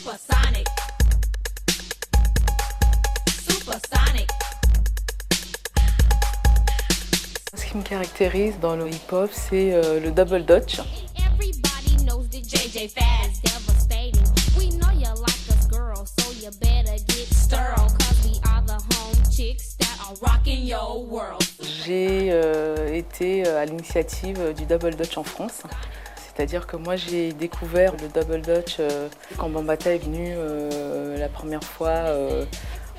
Supersonic. Supersonic. Ce qui me caractérise dans le hip-hop, c'est le double dutch. Everybody knows that JJ Fast devastating. We know you like us, girl, so you better get sterile. Cause we are the home chicks that are rocking your world. J'ai été à l'initiative du double dutch en France. C'est-à-dire que moi j'ai découvert le double dutch quand Bambaataa est venu la première fois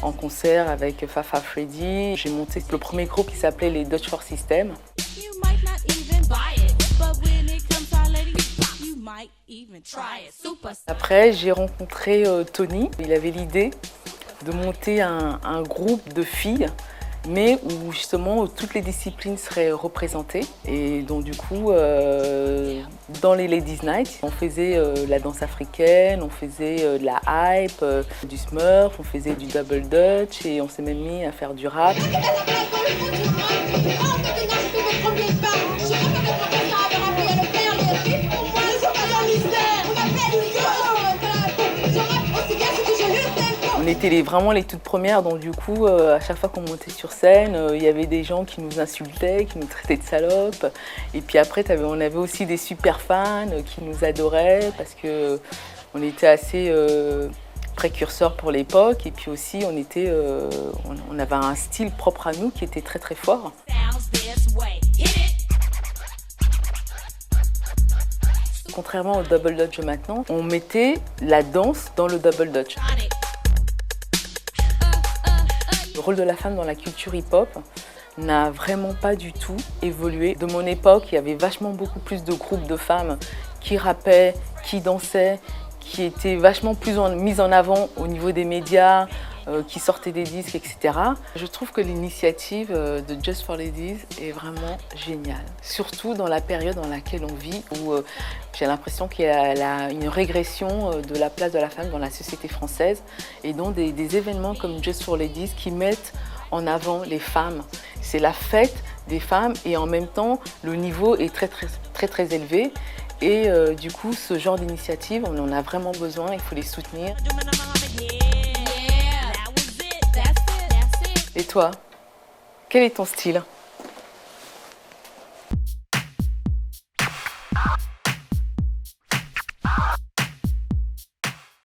en concert avec Fafa Freddy. J'ai monté le premier groupe qui s'appelait les Dutch for System. You might not even buy it, but when it comes to letting it pop, you might even try it. Après j'ai rencontré Tony. Il avait l'idée de monter un groupe de filles, mais où justement toutes les disciplines seraient représentées. Et donc du coup, dans les Ladies Night, on faisait la danse africaine, on faisait de la hype, du smurf, on faisait du double dutch et on s'est même mis à faire du rap. On était vraiment les toutes premières, donc du coup, à chaque fois qu'on montait sur scène, il y avait des gens qui nous insultaient, qui nous traitaient de salopes. Et puis après, on avait aussi des super fans qui nous adoraient parce qu'on était assez précurseurs pour l'époque. Et puis aussi, on avait un style propre à nous qui était très très fort. Contrairement au double dutch maintenant, on mettait la danse dans le double dutch. Le rôle de la femme dans la culture hip-hop n'a vraiment pas du tout évolué. De mon époque, il y avait vachement beaucoup plus de groupes de femmes qui rappaient, qui dansaient, qui étaient vachement plus mises en avant au niveau des médias, qui sortaient des disques, etc. Je trouve que l'initiative de Just for Ladies est vraiment géniale. Surtout dans la période dans laquelle on vit, où j'ai l'impression qu'il y a une régression de la place de la femme dans la société française, et donc des événements comme Just for Ladies qui mettent en avant les femmes. C'est la fête des femmes et en même temps le niveau est très élevé. Et du coup, ce genre d'initiative, on en a vraiment besoin, il faut les soutenir. Et toi, quel est ton style ?